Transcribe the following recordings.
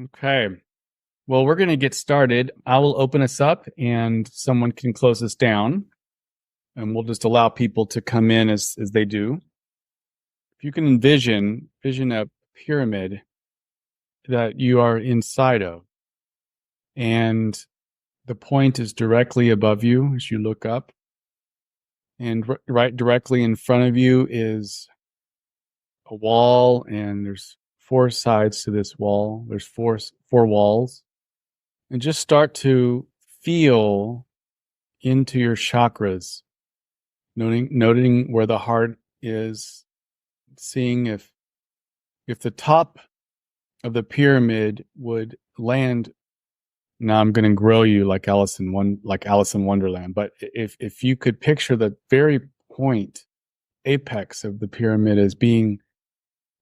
Okay. Well, we're going to get started. I will open us up and someone can close us down, and we'll just allow people to come in as they do. If you can envision a pyramid that you are inside of, and the point is directly above you as you look up, and right directly in front of you is a wall, and there's four sides to this wall. There's four walls. And just start to feel into your chakras, noting where the heart is, seeing if the top of the pyramid would land. Now I'm going to grow you like Alice in Wonderland, but if you could picture the very point, apex of the pyramid as being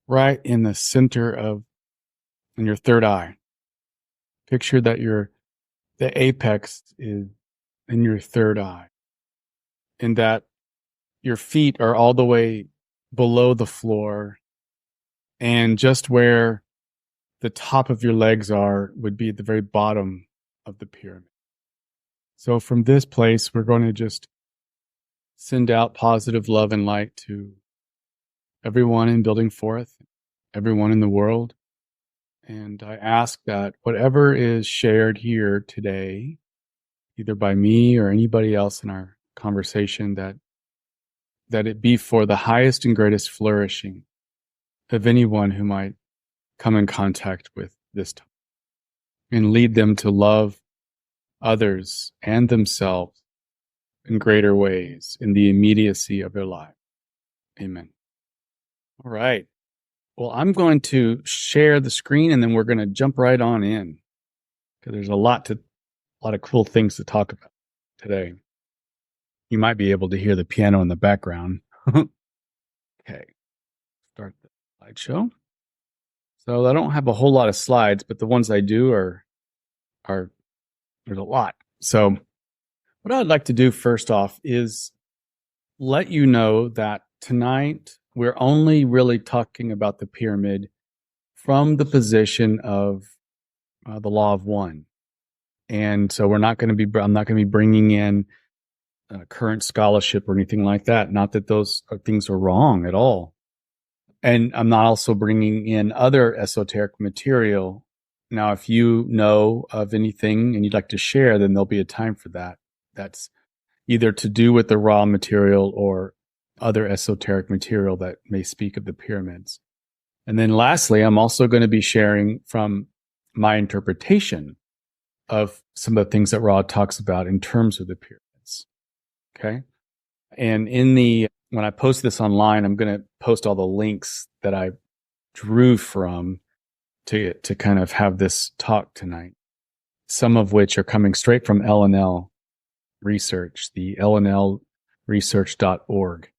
right in the center of in your third eye. Picture that the apex is in your third eye, and that your feet are all the way below the floor, and just where the top of your legs are would be at the very bottom of the pyramid. So from this place, we're going to just send out positive love and light to everyone in Building Forth, everyone in the world. And I ask that whatever is shared here today, either by me or anybody else in our conversation, that it be for the highest and greatest flourishing of anyone who might come in contact with this time, and lead them to love others and themselves in greater ways in the immediacy of their life. Amen. All right. Well, I'm going to share the screen, and then we're going to jump right on in, because there's a lot of cool things to talk about today. You might be able to hear the piano in the background. Okay. Start the slideshow. So I don't have a whole lot of slides, but the ones I do are there's a lot. So what I'd like to do first off is let you know that tonight we're only really talking about the pyramid from the position of the law of one. And so I'm not going to be bringing in current scholarship or anything like that. Not that those things are wrong at all. And I'm not also bringing in other esoteric material. Now, if you know of anything and you'd like to share, then there'll be a time for that. That's either to do with the raw material or other esoteric material that may speak of the pyramids. And then lastly, I'm also going to be sharing from my interpretation of some of the things that Ra talks about in terms of the pyramids. Okay. And when I post this online, I'm going to post all the links that I drew from to kind of have this talk tonight. Some of which are coming straight from LNL research, the LNLresearch.org.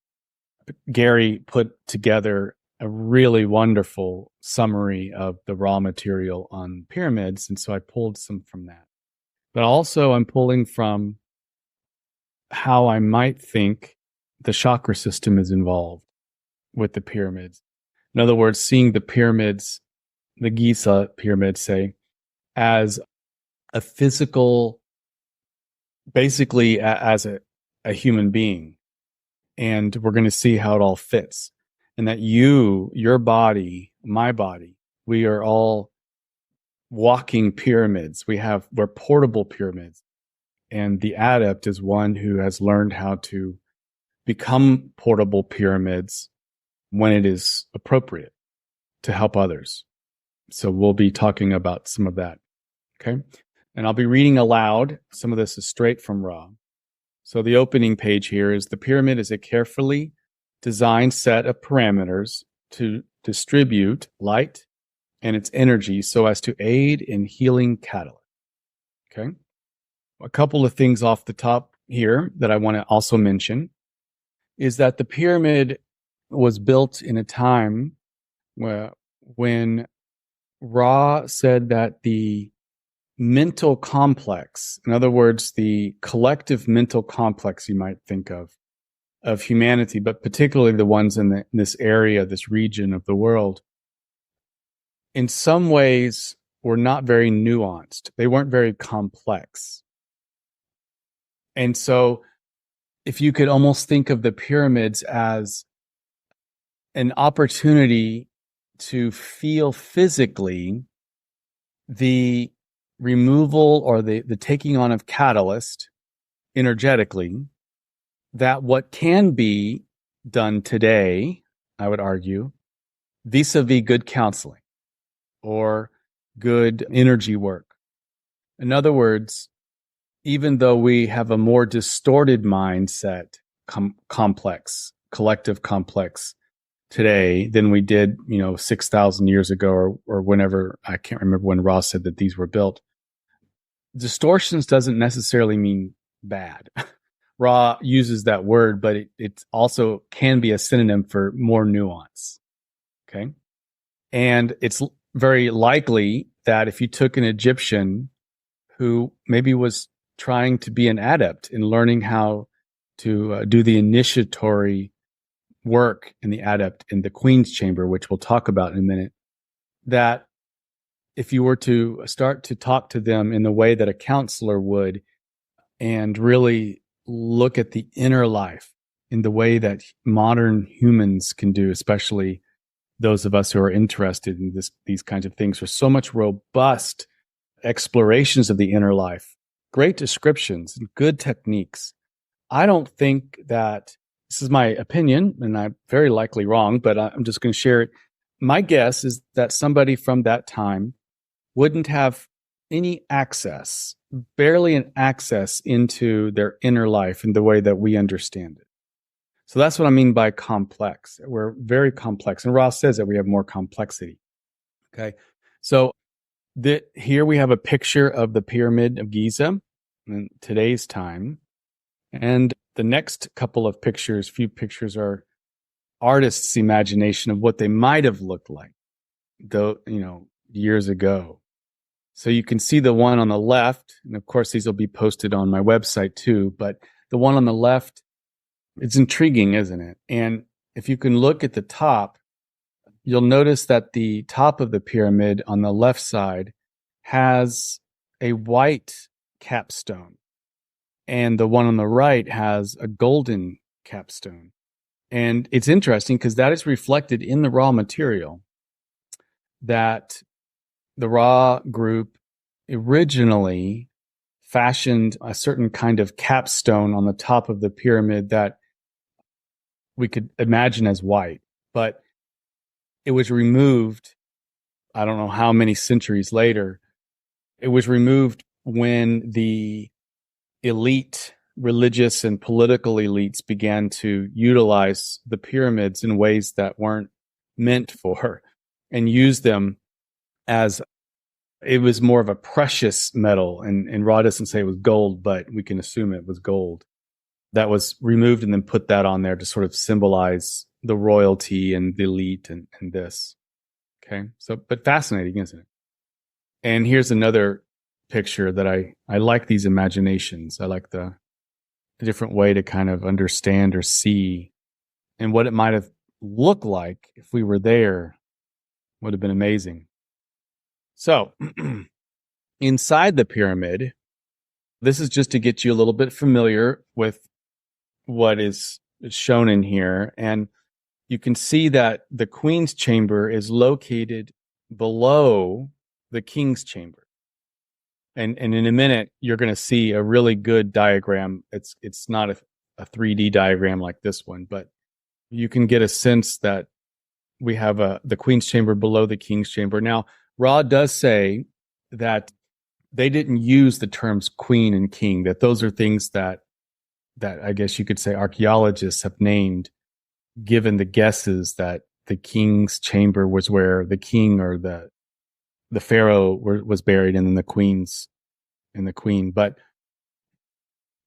Gary put together a really wonderful summary of the raw material on pyramids, and so I pulled some from that. But also I'm pulling from how I might think the chakra system is involved with the pyramids. In other words, seeing the pyramids, the Giza pyramid, say, as a physical, basically as a human being. And we're going to see how it all fits. And that your body, my body, we are all walking pyramids. We're portable pyramids. And the adept is one who has learned how to become portable pyramids when it is appropriate to help others. So we'll be talking about some of that. Okay. And I'll be reading aloud. Some of this is straight from Ra. So the opening page here is: the pyramid is a carefully designed set of parameters to distribute light and its energy so as to aid in healing catalyst. Okay. A couple of things off the top here that I want to also mention is that the pyramid was built in a time when Ra said that the mental complex, in other words, the collective mental complex you might think of humanity, but particularly the ones in this area, this region of the world, in some ways were not very nuanced. They weren't very complex. And so if you could almost think of the pyramids as an opportunity to feel physically the removal or the taking on of catalyst energetically, that what can be done today, I would argue, vis-a-vis good counseling or good energy work. In other words, even though we have a more distorted mindset, collective complex today than we did, 6,000 years ago or whenever, I can't remember when Ross said that these were built. Distortions doesn't necessarily mean bad. Ra uses that word, but it also can be a synonym for more nuance. Okay. And it's very likely that if you took an Egyptian who maybe was trying to be an adept in learning how to do the initiatory work in the adept in the Queen's Chamber, which we'll talk about in a minute, that if you were to start to talk to them in the way that a counselor would and really look at the inner life in the way that modern humans can do, especially those of us who are interested in these kinds of things, there's so much robust explorations of the inner life, great descriptions, and good techniques. I don't think that, this is my opinion, and I'm very likely wrong, but I'm just going to share it. My guess is that somebody from that time wouldn't have any access, barely an access into their inner life in the way that we understand it. So that's what I mean by complex. We're very complex. And Ross says that we have more complexity. Okay. So here we have a picture of the Pyramid of Giza in today's time. And the next couple of pictures, few pictures, are artists' imagination of what they might have looked like, though, years ago. So you can see the one on the left, and of course these will be posted on my website too, but the one on the left, it's intriguing, isn't it? And if you can look at the top, you'll notice that the top of the pyramid on the left side has a white capstone, and the one on the right has a golden capstone. And it's interesting because that is reflected in the raw material that the Ra group originally fashioned a certain kind of capstone on the top of the pyramid that we could imagine as white, but it was removed, I don't know how many centuries later. It was removed when the elite, religious and political elites began to utilize the pyramids in ways that weren't meant for, and use them as, it was more of a precious metal. And Ra doesn't say it was gold, but we can assume it was gold that was removed and then put that on there to sort of symbolize the royalty and the elite and this. Okay. So, but fascinating, isn't it? And here's another picture that I like these imaginations. I like the different way to kind of understand or see, and what it might have looked like if we were there would have been amazing. So inside the pyramid, this is just to get you a little bit familiar with what is shown in here. And you can see that the Queen's Chamber is located below the King's Chamber. And in a minute, you're going to see a really good diagram. It's not a 3D diagram like this one, but you can get a sense that we have the Queen's Chamber below the King's Chamber. Now, Ra does say that they didn't use the terms queen and king, that those are things that I guess you could say archaeologists have named, given the guesses that the King's Chamber was where the king or the pharaoh was buried, and then the queen's and the queen. But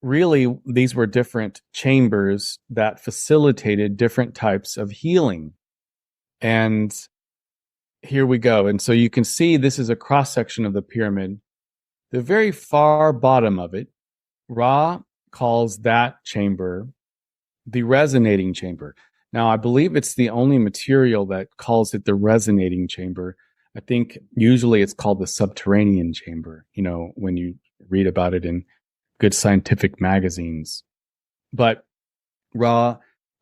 really, these were different chambers that facilitated different types of healing. And here we go. And so you can see this is a cross section of the pyramid. The very far bottom of it, Ra calls that chamber the resonating chamber. Now, I believe it's the only material that calls it the resonating chamber. I think usually it's called the subterranean chamber, when you read about it in good scientific magazines. But Ra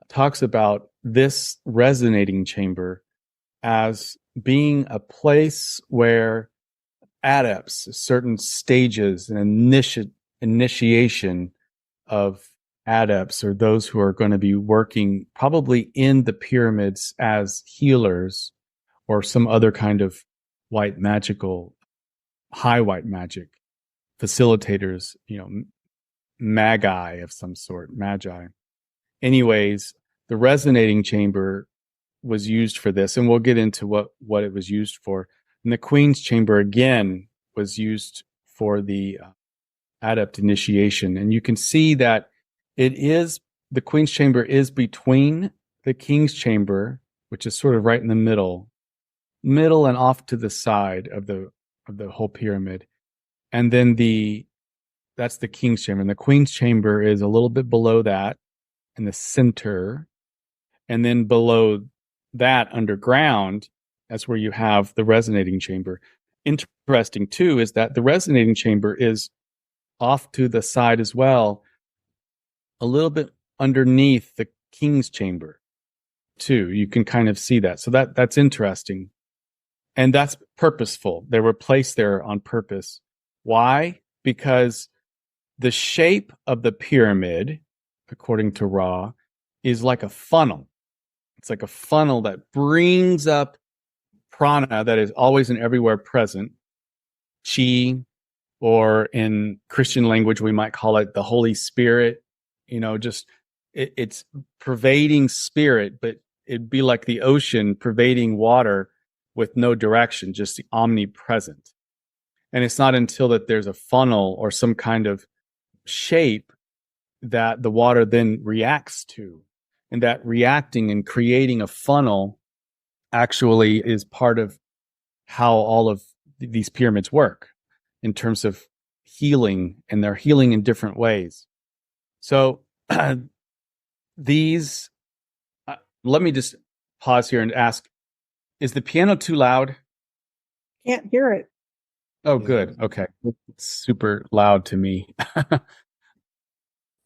talks about this resonating chamber as being a place where adepts, certain stages, and initiation of adepts, or those who are going to be working probably in the pyramids as healers or some other kind of high white magic facilitators, magi. Anyways, the resonating chamber was used for this, and we'll get into what it was used for. And the Queen's chamber again was used for the adept initiation. And you can see that the Queen's chamber is between the King's chamber, which is sort of right in the middle and off to the side of the whole pyramid. And then that's the King's chamber. And the Queen's chamber is a little bit below that in the center. And then below that, underground, that's where you have the resonating chamber. Interesting, too, is that the resonating chamber is off to the side as well, a little bit underneath the King's chamber, too. You can kind of see that. So that's interesting. And that's purposeful. They were placed there on purpose. Why? Because the shape of the pyramid, according to Ra, is like a funnel. It's like a funnel that brings up prana that is always and everywhere present, chi, or in Christian language, we might call it the Holy Spirit. It's pervading spirit, but it'd be like the ocean pervading water with no direction, just the omnipresent. And it's not until that there's a funnel or some kind of shape that the water then reacts to. And that reacting and creating a funnel actually is part of how all of these pyramids work in terms of healing, and they're healing in different ways. So let me just pause here and ask, is the piano too loud? Can't hear it. Oh, good. Okay. It's super loud to me.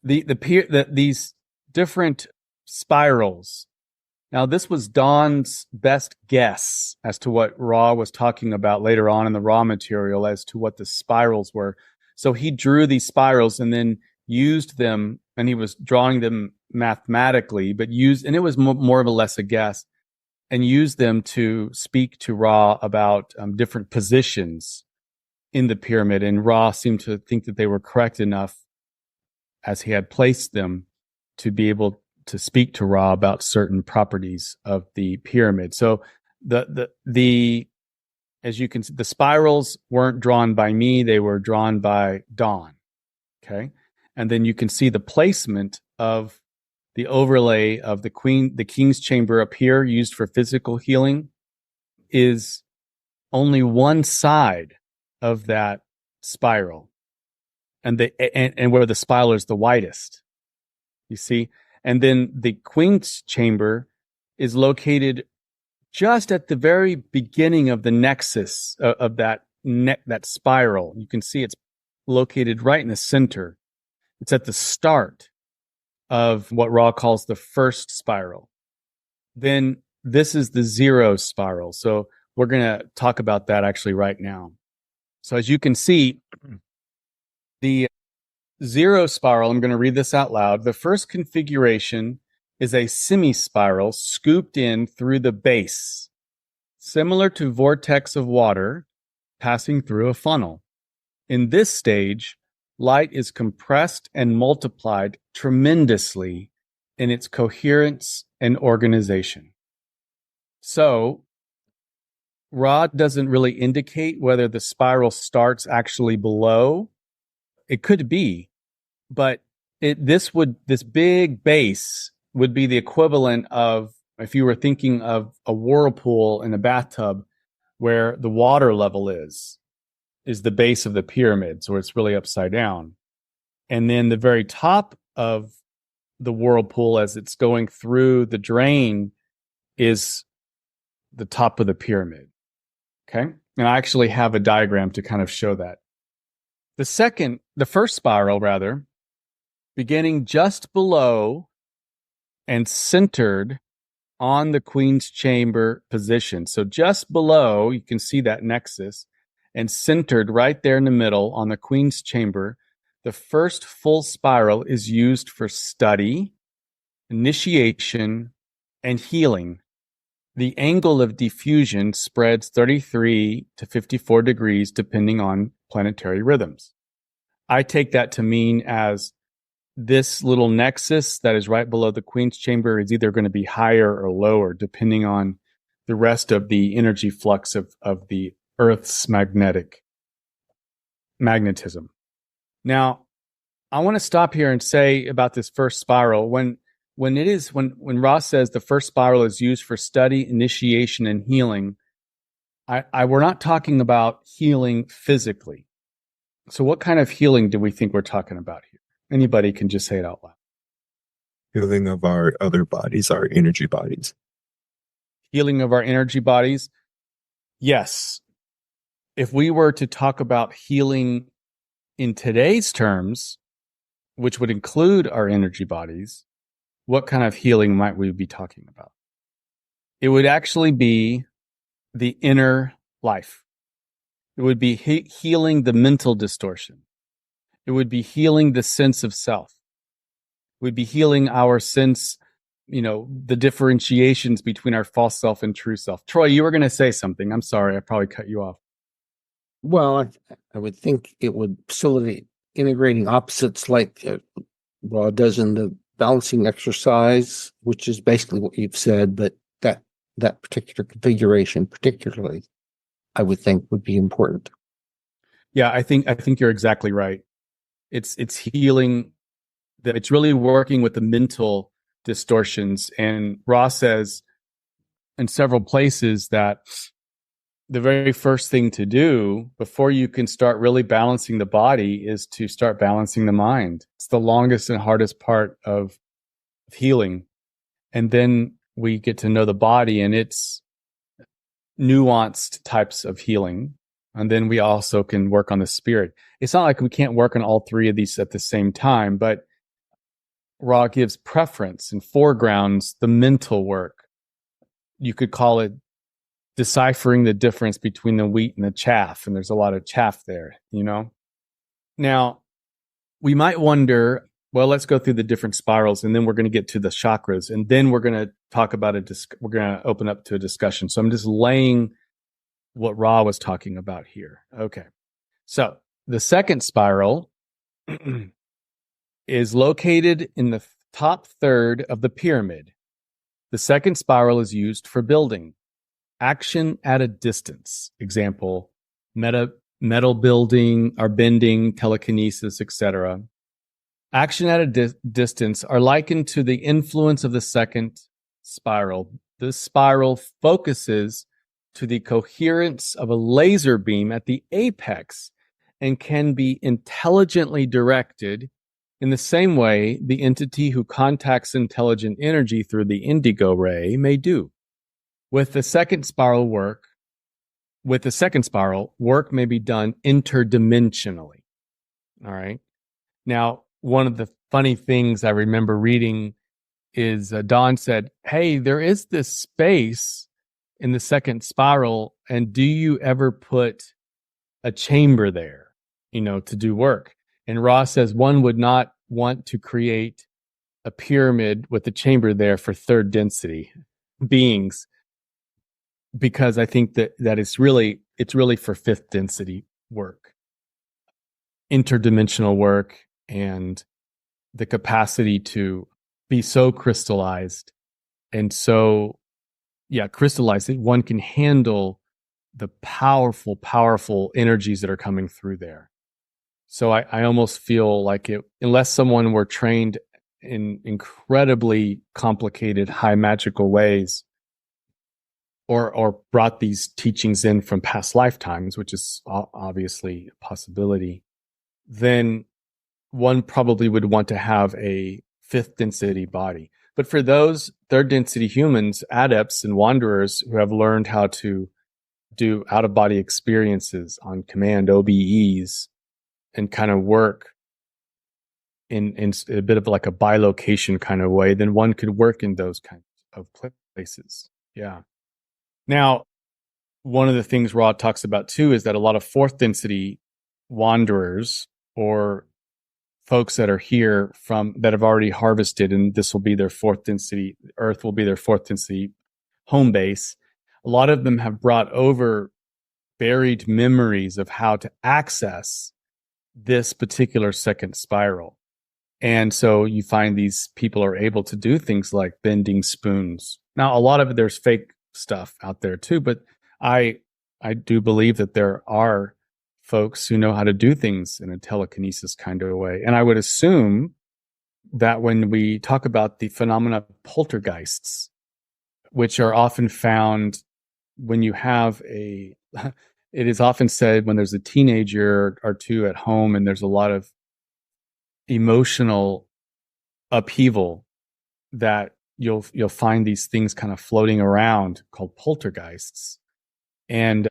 These different spirals. Now, this was Don's best guess as to what Ra was talking about later on in the raw material as to what the spirals were. So he drew these spirals and then used them, and he was drawing them mathematically, and it was more or less a guess, and used them to speak to Ra about different positions in the pyramid. And Ra seemed to think that they were correct enough as he had placed them to be able to speak to Ra about certain properties of the pyramid. So as you can see, the spirals weren't drawn by me, they were drawn by Don. Okay. And then you can see the placement of the overlay of the King's chamber up here, used for physical healing, is only one side of that spiral, and where the spiral is the widest. You see, and then the Queen's chamber is located just at the very beginning of the nexus of that spiral. You can see it's located right in the center. It's at the start of what Ra calls the first spiral. Then this is the zero spiral. So we're going to talk about that actually right now. So as you can see, the zero spiral, I'm going to read this out loud. The first configuration is a semi-spiral scooped in through the base, similar to vortex of water passing through a funnel. In this stage, light is compressed and multiplied tremendously in its coherence and organization. So, Ra doesn't really indicate whether the spiral starts actually below. It could be, but this big base would be the equivalent of, if you were thinking of a whirlpool in a bathtub, where the water level is the base of the pyramid, so it's really upside down. And then the very top of the whirlpool, as it's going through the drain, is the top of the pyramid. Okay. And I actually have a diagram to kind of show that. The first spiral rather, beginning just below and centered on the Queen's Chamber position. So just below, you can see that nexus, and centered right there in the middle on the Queen's Chamber, the first full spiral is used for study, initiation, and healing. The angle of diffusion spreads 33 to 54 degrees depending on planetary rhythms. I take that to mean as this little nexus that is right below the Queen's Chamber is either going to be higher or lower depending on the rest of the energy flux of the Earth's magnetism. Now, I want to stop here and say about this first spiral. When Ross says the first spiral is used for study, initiation, and healing, we're not talking about healing physically. So what kind of healing do we think we're talking about here? Anybody can just say it out loud. Healing of our other bodies, our energy bodies. Healing of our energy bodies? Yes. If we were to talk about healing in today's terms, which would include our energy bodies, what kind of healing might we be talking about? It would actually be the inner life. It would be healing the mental distortion. It would be healing the sense of self. It would be healing our sense, the differentiations between our false self and true self. Troy, you were going to say something. I'm sorry. I probably cut you off. Well, I would think it would facilitate integrating opposites like Ra does in the balancing exercise, which is basically what you've said, but that particular configuration particularly, I would think would be important. Yeah, I think you're exactly right. It's healing that it's really working with the mental distortions. And Ross says in several places that the very first thing to do before you can start really balancing the body is to start balancing the mind. It's the longest and hardest part of healing. And then we get to know the body and its nuanced types of healing. And then we also can work on the spirit. It's not like we can't work on all three of these at the same time, but Ra gives preference and foregrounds the mental work. You could call it deciphering the difference between the wheat and the chaff. And there's a lot of chaff there, Now, we might wonder, well, let's go through the different spirals and then we're going to get to the chakras. And then we're going to talk about we're going to open up to a discussion. So I'm just laying what Ra was talking about here. Okay. So the second spiral is located in the top third of the pyramid. The second spiral is used for building. Action at a distance. Example, metal building or bending, telekinesis, etc. Action at a distance are likened to the influence of the second spiral. This spiral focuses to the coherence of a laser beam at the apex and can be intelligently directed in the same way the entity who contacts intelligent energy through the indigo ray may do. With the second spiral, work may be done interdimensionally. All right. Now, one of the funny things I remember reading is Don said, hey, there is this space in the second spiral, and do you ever put a chamber there, to do work? And Ross says one would not want to create a pyramid with a chamber there for third density beings, because I think that it's really for fifth density work, interdimensional work, and the capacity to be so crystallized and so, crystallized that one can handle the powerful energies that are coming through there. So I almost feel like unless someone were trained in incredibly complicated, high magical ways, or brought these teachings in from past lifetimes, which is obviously a possibility, then one probably would want to have a fifth density body. But for those third density humans, adepts and wanderers who have learned how to do out of body experiences on command, OBEs, and kind of work in a bit of like a bilocation kind of way, then one could work in those kinds of places. Yeah. Now, one of the things Rod talks about too is that a lot of fourth density wanderers or folks that are here that have already harvested, and this will be their fourth density, Earth will be their fourth density home base. A lot of them have brought over buried memories of how to access this particular second spiral. And so you find these people are able to do things like bending spoons. Now, a lot of it, there's fake stuff out there too, but I do believe that there are folks who know how to do things in a telekinesis kind of way. And I would assume that when we talk about the phenomena of poltergeists, which are often found when you have it is often said when there's a teenager or two at home and there's a lot of emotional upheaval, that you'll find these things kind of floating around called poltergeists. And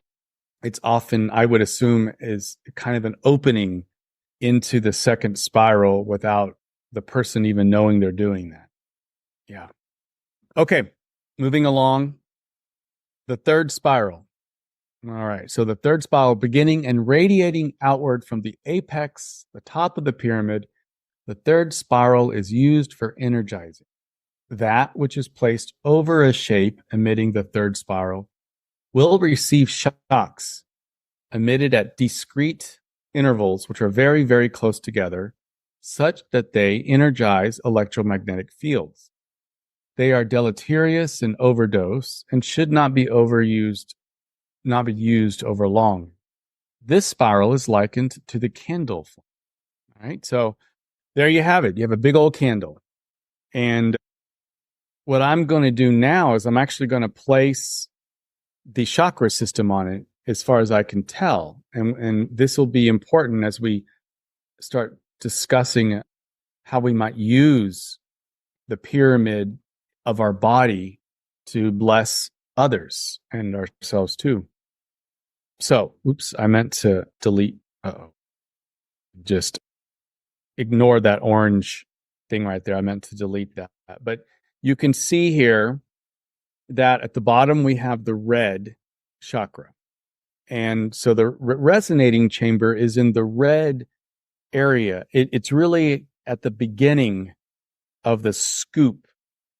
it's often, I would assume, is kind of an opening into the second spiral without the person even knowing they're doing that. Yeah. Okay. Moving along. The third spiral. All right. So the third spiral, beginning and radiating outward from the apex, the top of the pyramid, the third spiral is used for energizing. That which is placed over a shape emitting the third spiral will receive shocks emitted at discrete intervals, which are very, very close together, such that they energize electromagnetic fields. They are deleterious in overdose and should not be used over long. This spiral is likened to the candle flame. All right, so there you have it. You have a big old candle. And what I'm going to do now is I'm actually going to place the chakra system on it as far as I can tell. And this will be important as we start discussing how we might use the pyramid of our body to bless others and ourselves too. So, oops, I meant to delete. Just ignore that orange thing right there. I meant to delete that. But you can see here that at the bottom we have the red chakra. And so the resonating chamber is in the red area. It's really at the beginning of the scoop,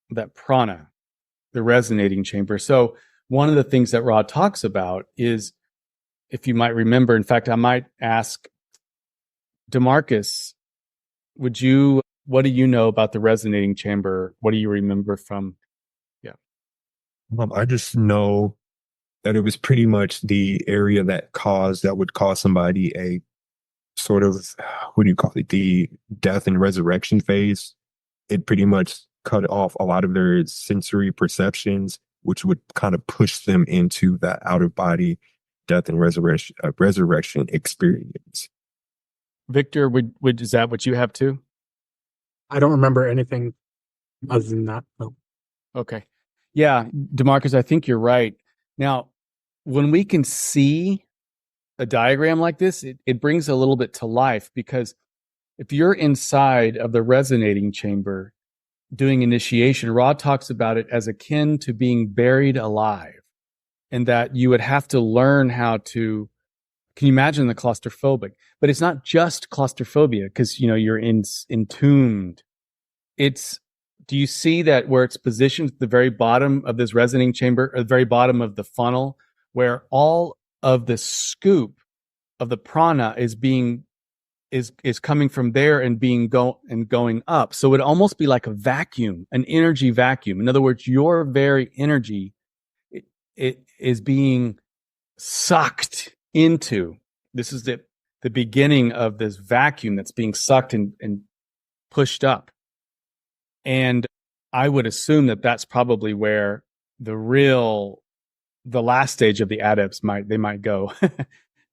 that prana, the resonating chamber. So one of the things that Rod talks about is, if you might remember, in fact, I might ask DeMarcus, what do you know about the resonating chamber? What do you remember from? Yeah. I just know that it was pretty much the area that would cause somebody a sort of, what do you call it? The death and resurrection phase. It pretty much cut off a lot of their sensory perceptions, which would kind of push them into that out of body death and resurrection experience. Victor, is that what you have too? I don't remember anything other than that. No. Okay. Yeah, DeMarcus, I think you're right. Now, when we can see a diagram like this, it brings a little bit to life, because if you're inside of the resonating chamber doing initiation, Rod talks about it as akin to being buried alive, and that you would have to learn how to, can you imagine the claustrophobic? But it's not just claustrophobia, because you're entombed. Do you see that where it's positioned at the very bottom of this resonating chamber, or the very bottom of the funnel, where all of the scoop of the prana is coming from there and going up. So it would almost be like a vacuum, an energy vacuum. In other words, your very energy, it is being sucked into. This is the beginning of this vacuum that's being sucked and pushed up. And I would assume that that's probably where the last stage of the adepts might go.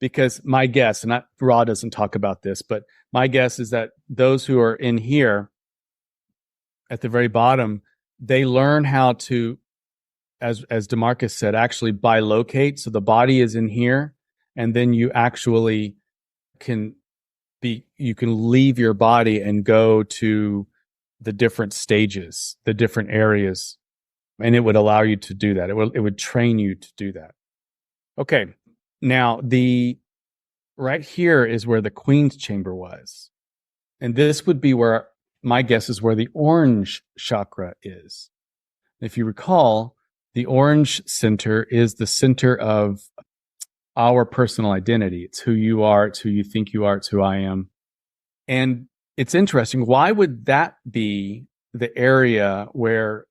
Because my guess, and Rod doesn't talk about this, but my guess is that those who are in here at the very bottom, they learn how to as DeMarcus said, actually bilocate. So the body is in here, and then you actually you can leave your body and go to the different stages, the different areas, and it would allow you to do that. It would train you to do that. Okay. Now right here is where the Queen's chamber was. And this would be where, my guess is where the orange chakra is. If you recall, the orange center is the center of our personal identity. It's who you are. It's who you think you are. It's who I am. And it's interesting. Why would that be the area where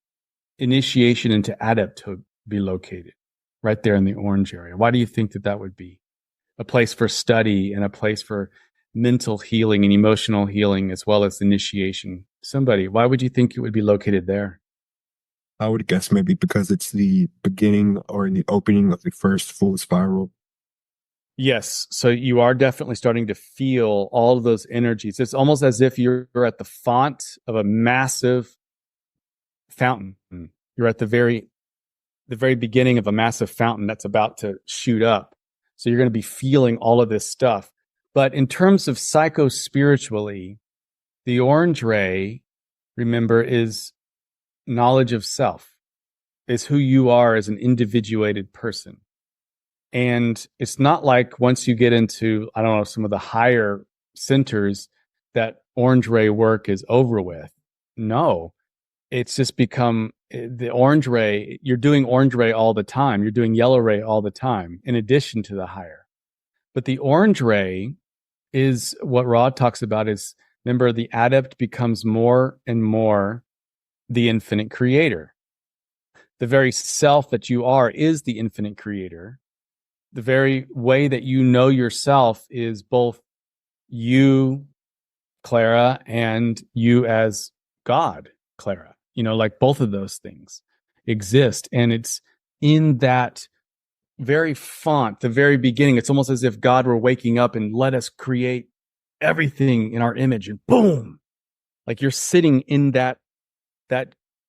initiation into Adept would be located? Right there in the orange area. Why do you think that would be a place for study and a place for mental healing and emotional healing, as well as initiation? Somebody, why would you think it would be located there? I would guess maybe because it's the beginning or the opening of the first full spiral. Yes. So you are definitely starting to feel all of those energies. It's almost as if you're at the font of a massive fountain. You're at the very beginning of a massive fountain that's about to shoot up. So you're going to be feeling all of this stuff. But in terms of psycho-spiritually, the orange ray, remember, is knowledge of self, is who you are as an individuated person. And it's not like once you get into, I don't know, some of the higher centers, that orange ray work is over with. No, it's just become the orange ray. You're doing orange ray all the time. You're doing yellow ray all the time, in addition to the higher. But the orange ray is what Rod talks about is, remember, the adept becomes more and more the infinite creator. The very self that you are is the infinite creator. The very way that you know yourself is both you, Clara, and you as God, Clara. Like both of those things exist. And it's in that very font, the very beginning. It's almost as if God were waking up and let us create everything in our image, and boom, like you're sitting in that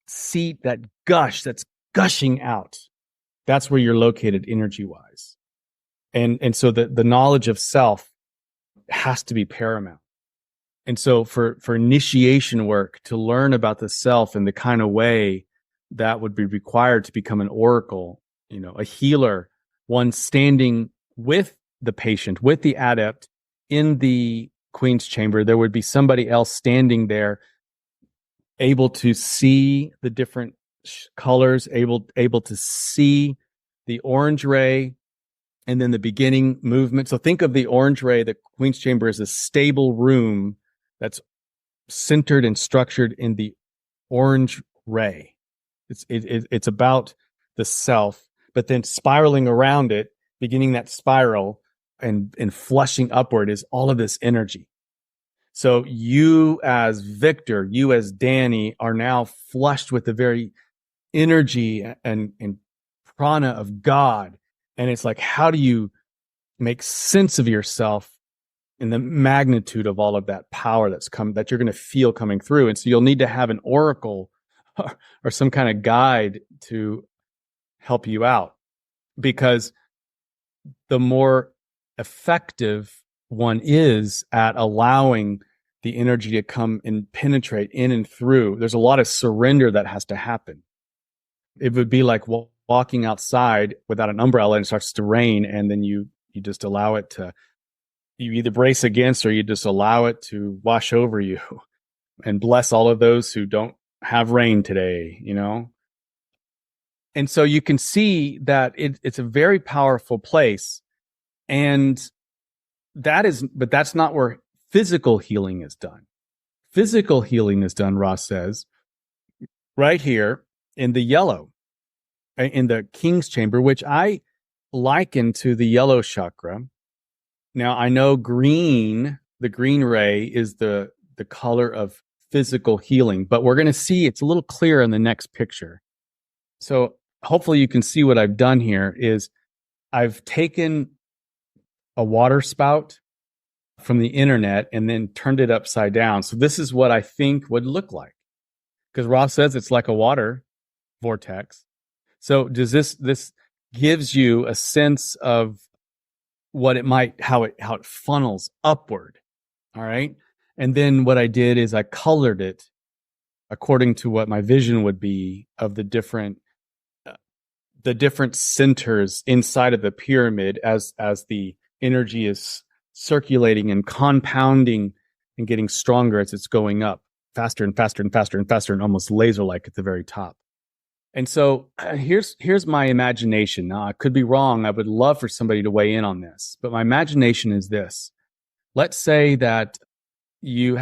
seat, that gush that's gushing out. That's where you're located energy wise. And so the knowledge of self has to be paramount. And so for initiation work, to learn about the self and the kind of way that would be required to become an oracle, a healer, one standing with the patient, with the adept in the Queen's chamber, there would be somebody else standing there, able to see the different colors, able to see the orange ray, and then the beginning movement. So think of the orange ray, the Queen's chamber, as a stable room that's centered and structured in the orange ray. It's about the self, but then spiraling around it, beginning that spiral and flushing upward, is all of this energy. So you as Victor, you as Danny, are now flushed with the very energy and prana of God. And it's like, how do you make sense of yourself in the magnitude of all of that power that you're going to feel coming through? And so you'll need to have an oracle or some kind of guide to help you out, because the more effective one is at allowing the energy to come and penetrate in and through, there's a lot of surrender that has to happen. It would be like walking outside without an umbrella and it starts to rain, and then you just allow it to, you either brace against or you just allow it to wash over you, and bless all of those who don't have rain today, And so you can see that it's a very powerful place. And but that's not where physical healing is done. Physical healing is done, Ross says, right here in the yellow, in the King's chamber, which I liken to the yellow chakra. Now, I know the green ray is the color of physical healing, but we're going to see it's a little clearer in the next picture. So hopefully you can see what I've done here is I've taken a water spout from the internet and then turned it upside down. So this is what I think would look like, because Ross says it's like a water vortex. So does this gives you a sense of what it might, how it funnels upward. All right. And then what I did is I colored it according to what my vision would be of the different centers inside of the pyramid as the energy is circulating and compounding and getting stronger as it's going up faster and faster and faster and faster and almost laser-like at the very top. And so here's my imagination. Now, I could be wrong. I would love for somebody to weigh in on this, but my imagination is this. Let's say that you're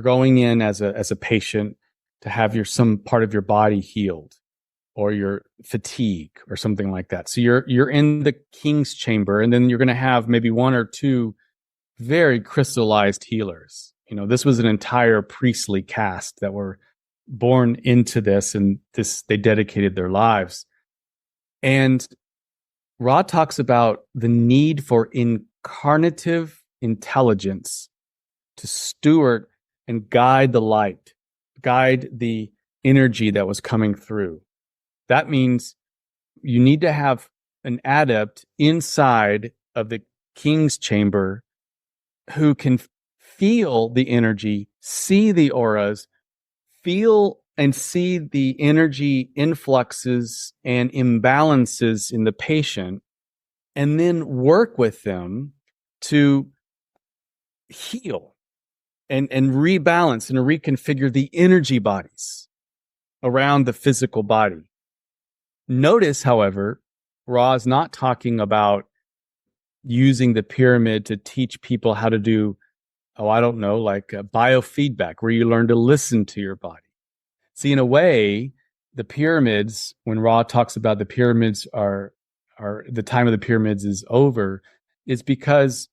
going in as a patient to have some part of your body healed, or your fatigue or something like that. So you're in the king's chamber, and then you're going to have maybe one or two very crystallized healers. This was an entire priestly caste that were born into this, and they dedicated their lives. And Ra talks about the need for incarnative intelligence to steward and guide the light, guide the energy that was coming through. That means you need to have an adept inside of the king's chamber who can feel the energy, see the auras, feel and see the energy influxes and imbalances in the patient, and then work with them to heal and rebalance and reconfigure the energy bodies around the physical body. Notice, however, Ra is not talking about using the pyramid to teach people how to do, like biofeedback, where you learn to listen to your body. See, in a way, the pyramids, when Ra talks about the pyramids are the time of the pyramids is over, is because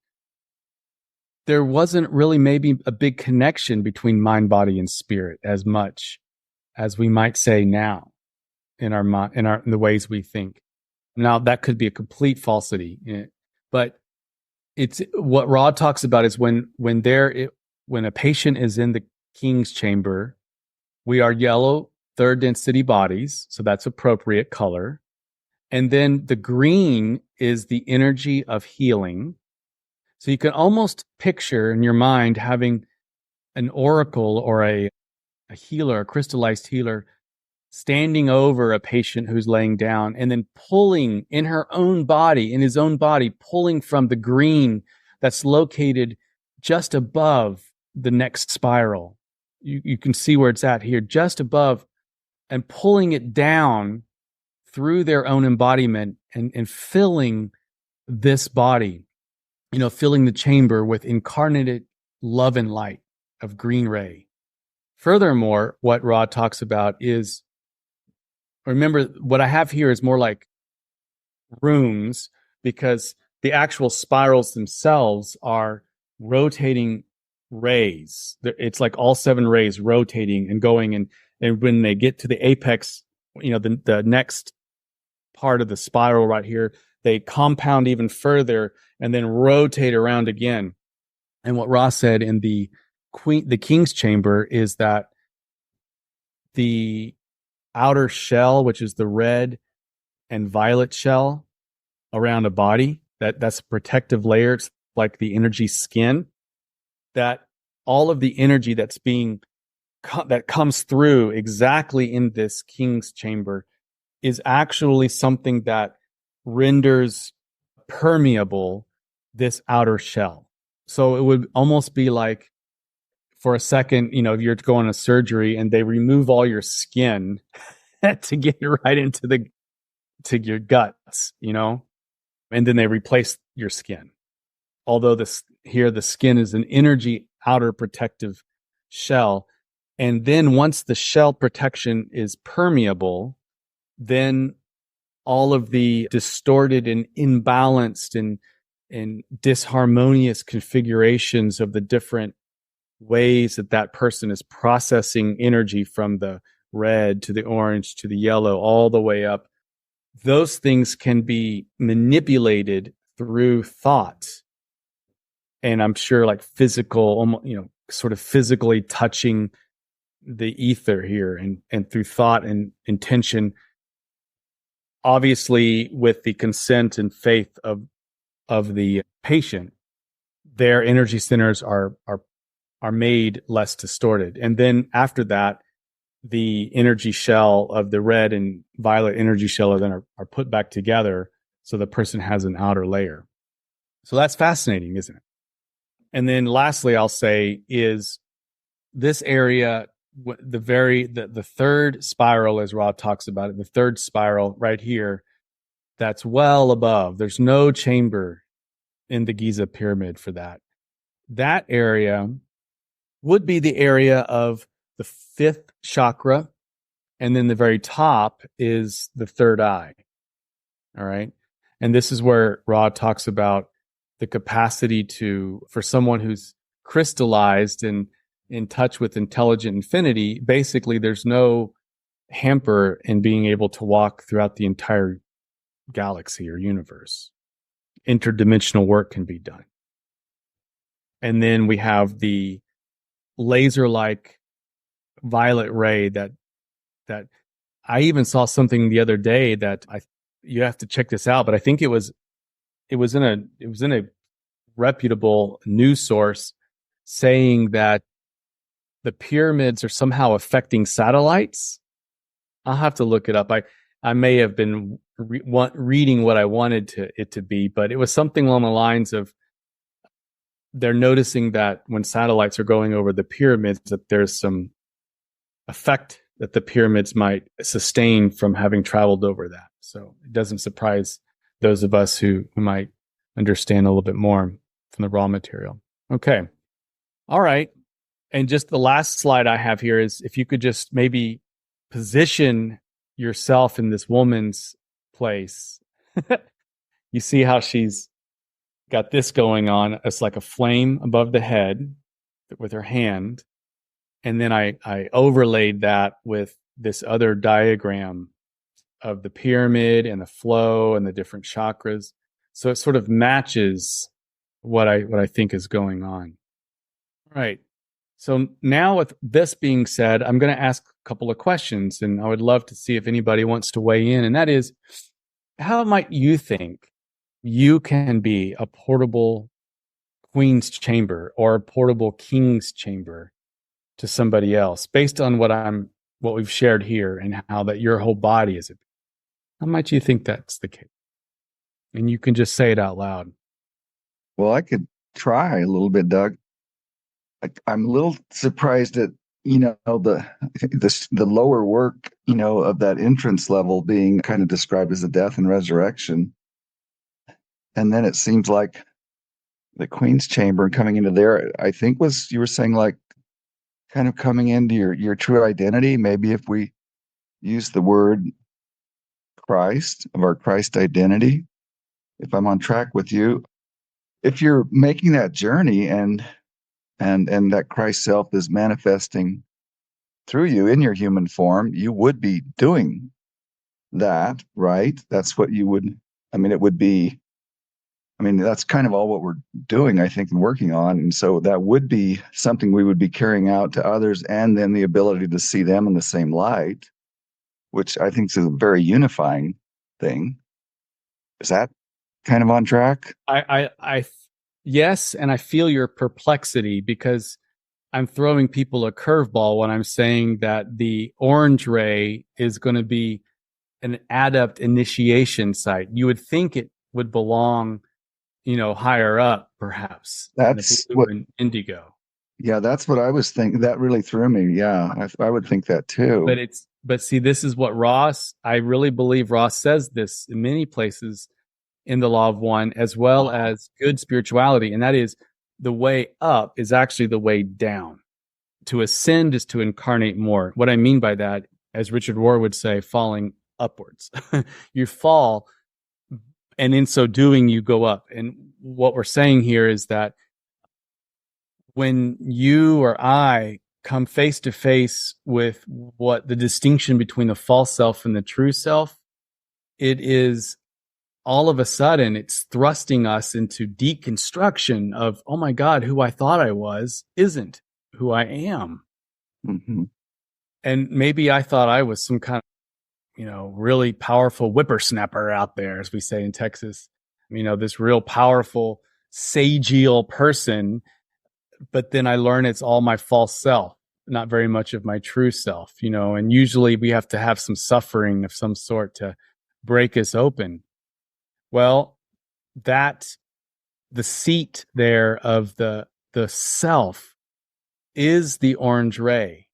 there wasn't really maybe a big connection between mind, body, and spirit as much as we might say now in the ways we think. Now, that could be a complete falsity, but it's what Ra talks about is when a patient is in the king's chamber, we are yellow third density bodies, so that's appropriate color. And then the green is the energy of healing. So you can almost picture in your mind having an oracle or a healer, a crystallized healer, standing over a patient who's laying down and then pulling in his own body, pulling from the green that's located just above the next spiral. You can see where it's at here, just above, and pulling it down through their own embodiment and filling this body, filling the chamber with incarnate love and light of green ray. Furthermore, what Ra talks about is, remember, what I have here is more like rooms, because the actual spirals themselves are rotating rays. It's like all 7 rays rotating and going, and when they get to the apex, the next part of the spiral right here, they compound even further and then rotate around again. And what Ra said in the king's chamber is that the outer shell, which is the red and violet shell around a body, that's a protective layer. It's like the energy skin, that all of the energy that comes through exactly in this king's chamber is actually something that renders permeable this outer shell. So it would almost be like, for a second, if you're going to surgery and they remove all your skin to get right into to your guts, and then they replace your skin. Although the skin is an energy outer protective shell. And then once the shell protection is permeable, then all of the distorted and imbalanced and disharmonious configurations of the different ways that person is processing energy, from the red to the orange to the yellow, all the way up, those things can be manipulated through thought. And I'm sure like physical, sort of physically touching the ether here, and through thought and intention, obviously with the consent and faith of the patient, their energy centers are made less distorted. And then after that, the energy shell of the red and violet energy shell then are put back together, so the person has an outer layer. So that's fascinating, isn't it? And then lastly, I'll say is this area, the third spiral, as Rob talks about it, the third spiral right here, that's well above. There's no chamber in the Giza pyramid for that. That area would be the area of the fifth chakra, and then the very top is the third eye. All right. And this is where Ra talks about the capacity for someone who's crystallized and in touch with intelligent infinity. Basically, there's no hamper in being able to walk throughout the entire galaxy or universe. Interdimensional work can be done. And then we have the laser-like violet ray that I even saw something the other day that you have to check this out, but I think it was in a reputable news source saying that the pyramids are somehow affecting satellites. I'll have to look it up. I may have been reading what I wanted it to be, but it was something along the lines of they're noticing that when satellites are going over the pyramids, that there's some effect that the pyramids might sustain from having traveled over that. So it doesn't surprise those of us who might understand a little bit more from the raw material. Okay. All right. And just the last slide I have here is if you could just maybe position yourself in this woman's place. You see how she's got this going on. It's like a flame above the head with her hand. And then I overlaid that with this other diagram of the pyramid and the flow and the different chakras. So it sort of matches what I think is going on. All right. So now with this being said, I'm going to ask a couple of questions, and I would love to see if anybody wants to weigh in. And that is, how might you think you can be a portable queen's chamber or a portable king's chamber to somebody else based on what we've shared here and how that your whole body is? How might you think that's the case? And you can just say it out loud. Well, I could try a little bit, Doug. I'm a little surprised at, the lower work, of that entrance level being kind of described as a death and resurrection. And then it seems like the Queen's Chamber coming into there, I think you were saying like kind of coming into your true identity. Maybe if we use the word Christ, of our Christ identity, if I'm on track with you, if you're making that journey and that Christ self is manifesting through you in your human form, you would be doing that, right? That's what you would, that's kind of all what we're doing, I think, and working on. And so that would be something we would be carrying out to others, and then the ability to see them in the same light, which I think is a very unifying thing. Is that kind of on track? Yes, and I feel your perplexity because I'm throwing people a curveball when I'm saying that the orange ray is going to be an adept initiation site. You would think it would belong, higher up, perhaps. That's what indigo. Yeah, that's what I was thinking. That really threw me. Yeah, I would think that too. But see, this is what I really believe Ross says this in many places in the Law of One, as well as good spirituality. And that is, the way up is actually the way down. To ascend is to incarnate more. What I mean by that, as Richard Rohr would say, falling upwards. You fall, and in so doing, you go up. And what we're saying here is that when you or I come face to face with what the distinction between the false self and the true self, it is all of a sudden it's thrusting us into deconstruction of, oh my God, who I thought I was isn't who I am. Mm-hmm. And maybe I thought I was some kind of really powerful whippersnapper out there, as we say in Texas, this real powerful sagial person. But then I learn it's all my false self, not very much of my true self, and usually we have to have some suffering of some sort to break us open. Well, the seat there of the self is the orange ray.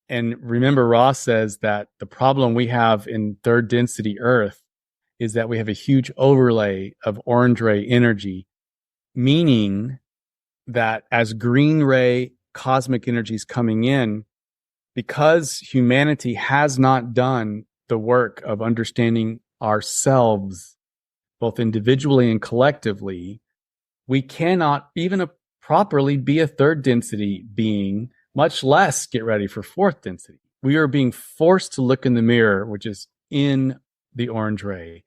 And remember, Ross says that the problem we have in third density Earth is that we have a huge overlay of orange ray energy, meaning that as green ray cosmic energy is coming in, because humanity has not done the work of understanding ourselves, both individually and collectively, we cannot even properly be a third density being, much less get ready for fourth density. We are being forced to look in the mirror, which is in the orange ray.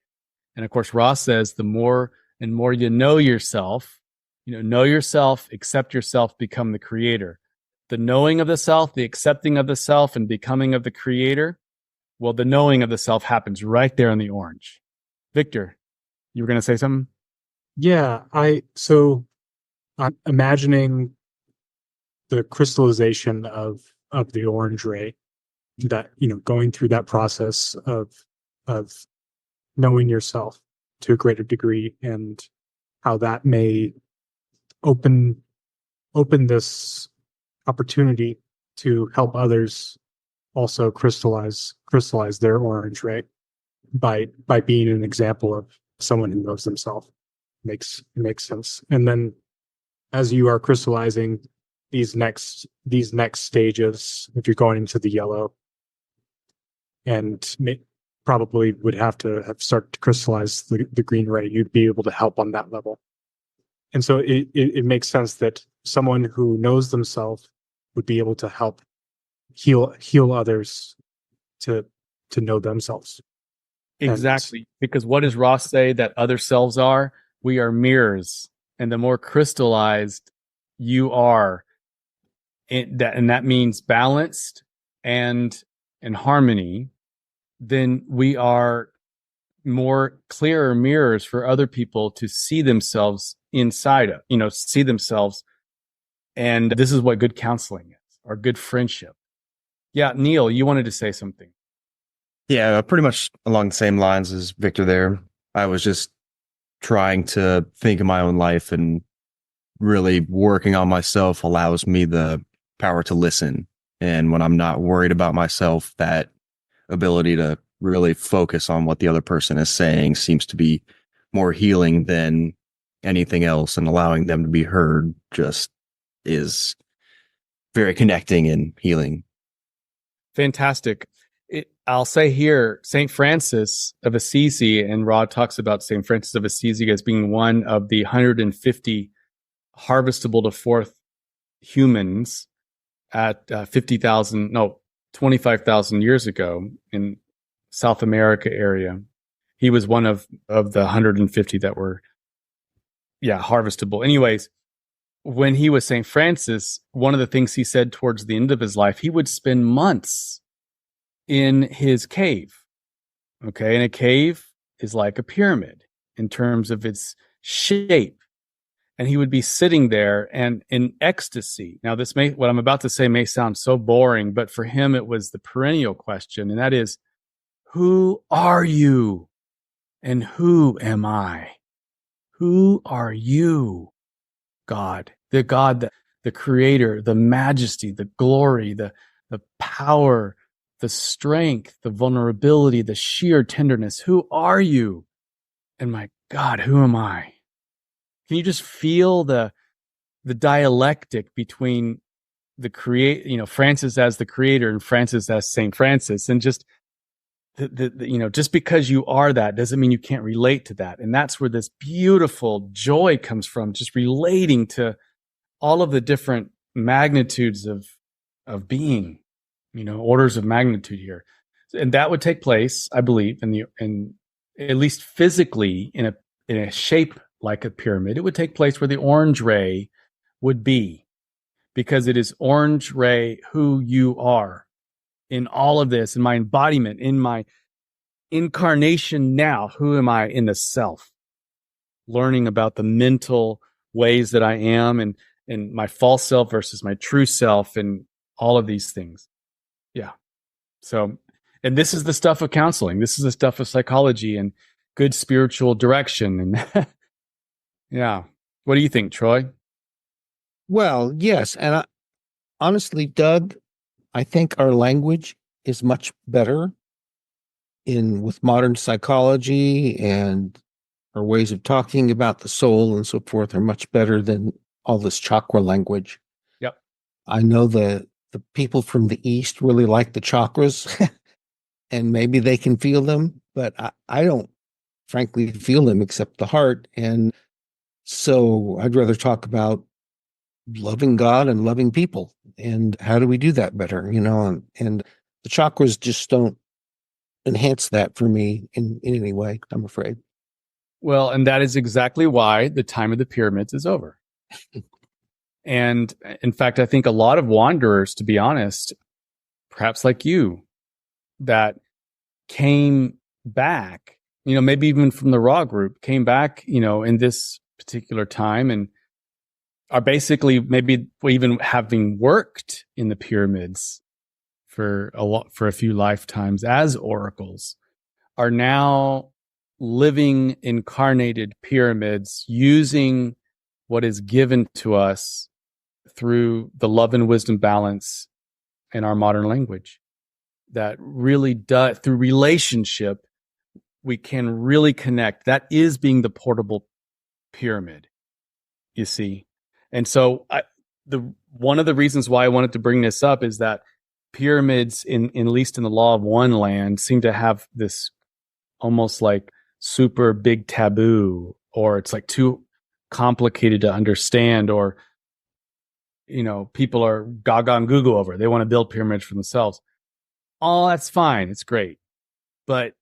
And of course, Ross says the more and more you know yourself, accept yourself, become the creator. The knowing of the self, the accepting of the self, and becoming of the creator, well, the knowing of the self happens right there in the orange. Victor, you were going to say something? Yeah, I'm imagining the crystallization of the orange ray, that going through that process of knowing yourself to a greater degree, and how that may open this opportunity to help others also crystallize their orange ray by being an example of someone who knows themselves. Makes sense. And then as you are crystallizing these next stages, if you're going into the yellow, and probably would have to start to crystallize the green ray, you'd be able to help on that level. And so it makes sense that someone who knows themselves would be able to help heal others to know themselves. Exactly. Because what does Ross say that other selves are? We are mirrors. And the more crystallized you are, and that means balanced and in harmony, then we are more clearer mirrors for other people to see themselves inside of, see themselves. And this is what good counseling is, or good friendship. Yeah, Neil, you wanted to say something. Yeah, pretty much along the same lines as Victor there. I was just trying to think of my own life, and really working on myself allows me the power to listen. And when I'm not worried about myself, that ability to really focus on what the other person is saying seems to be more healing than anything else, and allowing them to be heard just is very connecting and healing. Fantastic. I'll say here, St. Francis of Assisi, and Rod talks about St. Francis of Assisi as being one of the 150 harvestable to fourth humans at 25,000 years ago in South America area. He was one of the 150 that were, harvestable. Anyways, when he was St. Francis, one of the things he said towards the end of his life, he would spend months in his cave. Okay. And a cave is like a pyramid in terms of its shape. And he would be sitting there and in ecstasy. Now, what I'm about to say may sound so boring, but for him, it was the perennial question. And that is, who are you? And who am I? Who are you, God? The God, the creator, the majesty, the glory, the power, the strength, the vulnerability, the sheer tenderness. Who are you? And my God, who am I? Can you just feel the dialectic between Francis as the creator and Francis as Saint Francis, and just just because you are that doesn't mean you can't relate to that. And that's where this beautiful joy comes from, just relating to all of the different magnitudes of being, orders of magnitude here. And that would take place, I believe, in at least physically in a shape like a pyramid. It would take place where the orange ray would be, because it is orange ray who you are in all of this, in my embodiment, in my incarnation now. Who am I in the self? Learning about the mental ways that I am, and my false self versus my true self, and all of these things. Yeah. So, and this is the stuff of counseling. This is the stuff of psychology and good spiritual direction. And yeah. What do you think, Troy? Well, yes. And honestly, Doug, I think our language is much better with modern psychology, and our ways of talking about the soul and so forth are much better than all this chakra language. Yep. I know the people from the East really like the chakras and maybe they can feel them, but I don't frankly feel them except the heart. And so I'd rather talk about loving God and loving people. And how do we do that better? And the chakras just don't enhance that for me in any way, I'm afraid. Well, and that is exactly why the time of the pyramids is over. And in fact, I think a lot of wanderers, to be honest, perhaps like you, that came back, maybe even from the raw group, came back, in this particular time, and are basically maybe even having worked in the pyramids for a few lifetimes as oracles, are now living incarnated pyramids using what is given to us through the love and wisdom balance in our modern language. That really does, through relationship, we can really connect. That is being the portable pyramid, you see. And so one of the reasons why I wanted to bring this up is that pyramids, in at least in the Law of One land, seem to have this almost like super big taboo, or it's like too complicated to understand, or people are gaga and goo over it. They want to build pyramids for themselves. Oh, that's fine. It's great. But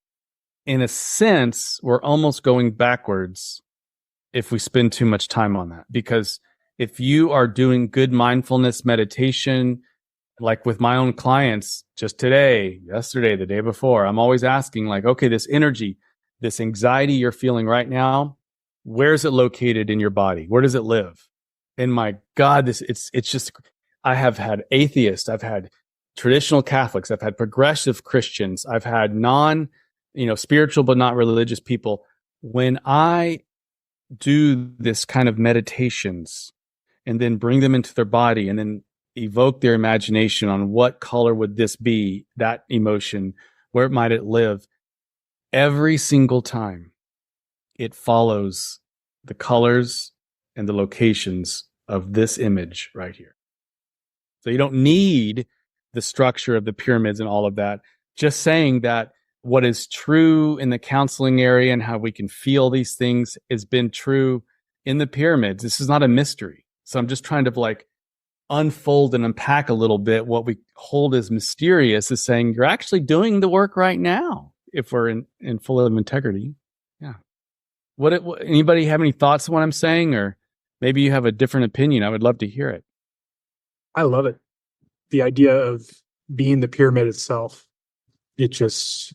in a sense, we're almost going backwards if we spend too much time on that. Because if you are doing good mindfulness meditation, like with my own clients, just today, yesterday, the day before, I'm always asking, like, okay, this energy, this anxiety you're feeling right now, where is it located in your body? Where does it live? And my God, it's just, I have had atheists, I've had traditional Catholics, I've had progressive Christians, I've had spiritual but not religious people. When I do this kind of meditations and then bring them into their body and then evoke their imagination on what color would this be, that emotion, where might it live, every single time it follows the colors and the locations of this image right here. So you don't need the structure of the pyramids and all of that. Just saying that what is true in the counseling area and how we can feel these things has been true in the pyramids. This is not a mystery. So I'm just trying to like unfold and unpack a little bit what we hold as mysterious, is saying you're actually doing the work right now if we're in full of integrity. Yeah. Anybody have any thoughts on what I'm saying, or maybe you have a different opinion? I would love to hear it. I love it. The idea of being the pyramid itself, it just,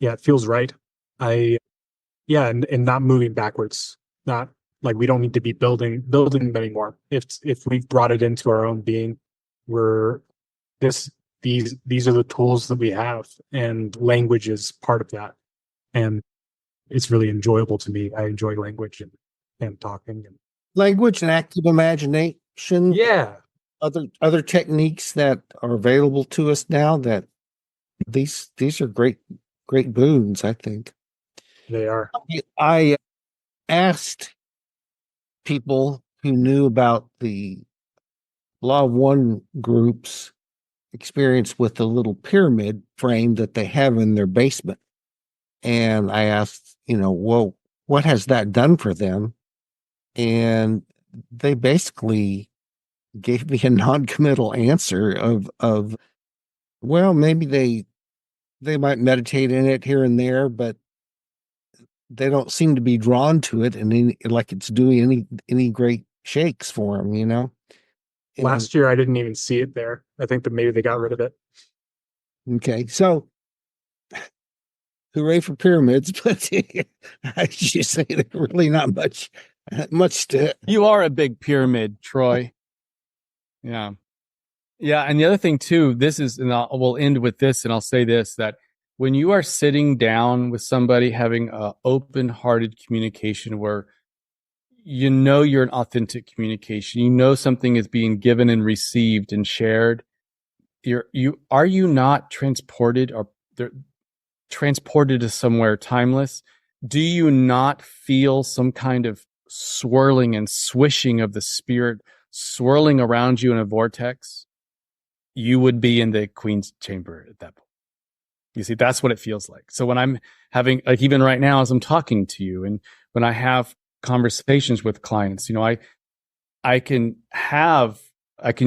it feels right. And not moving backwards. Not like we don't need to be building them anymore. If we've brought it into our own being, these are the tools that we have, and language is part of that. And it's really enjoyable to me. I enjoy language and talking. Language and active imagination. Yeah. Other techniques that are available to us now, that these are great boons, I think. They are. I asked people who knew about the Law of One group's experience with the little pyramid frame that they have in their basement. And I asked, well, what has that done for them? And they basically gave me a non-committal answer of well, maybe they might meditate in it here and there, but they don't seem to be drawn to it, and like it's doing any great shakes for them, And Last year, I didn't even see it there. I think that maybe they got rid of it. okay, so hooray for pyramids, but as you say, there's really not much to. You are a big pyramid, Troy. Yeah. Yeah. And the other thing too, this is, and we'll end with this, and I'll say this, that when you are sitting down with somebody having an open-hearted communication where you know you're an authentic communication, you know something is being given and received and shared, are you not transported or transported to somewhere timeless? Do you not feel some kind of swirling and swishing of the spirit swirling around you in a vortex? You would be in the Queen's chamber at that point. You see, that's what it feels like. So when I'm having, like even right now as I'm talking to you, and when I have conversations with clients, you know, I can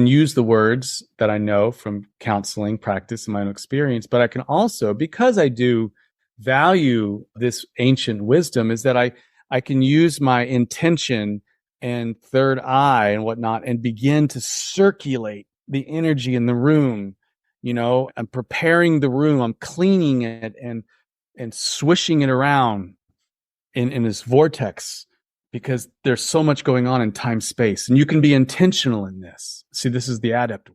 use the words that I know from counseling practice and my own experience, but I can also, because I do value this ancient wisdom, is that I can use my intention and third eye and whatnot and begin to circulate the energy in the room. You know, I'm preparing the room, I'm cleaning it and swishing it around in this vortex, because there's so much going on in time space, and you can be intentional in this. See, this is the adept,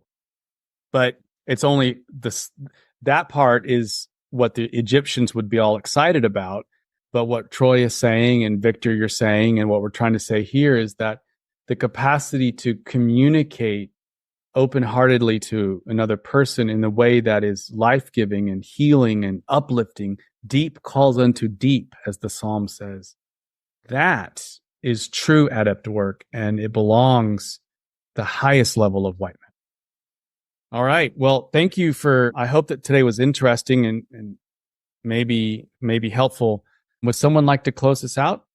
but it's only that part is what the Egyptians would be all excited about. But what Troy is saying, and Victor, you're saying, and what we're trying to say here is that the capacity to communicate open-heartedly to another person in the way that is life-giving and healing and uplifting, deep calls unto deep, as the Psalm says. That is true adept work, and it belongs the highest level of white men. All right. Well, thank you I hope that today was interesting and maybe helpful. Would someone like to close this out?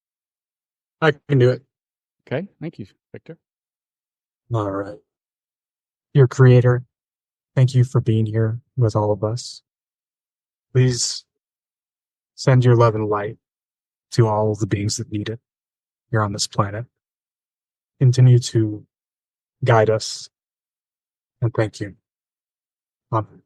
I can do it. Okay. Thank you, Victor. All right. Dear Creator, thank you for being here with all of us. Please send your love and light to all of the beings that need it here on this planet. Continue to guide us, and thank you. Amen.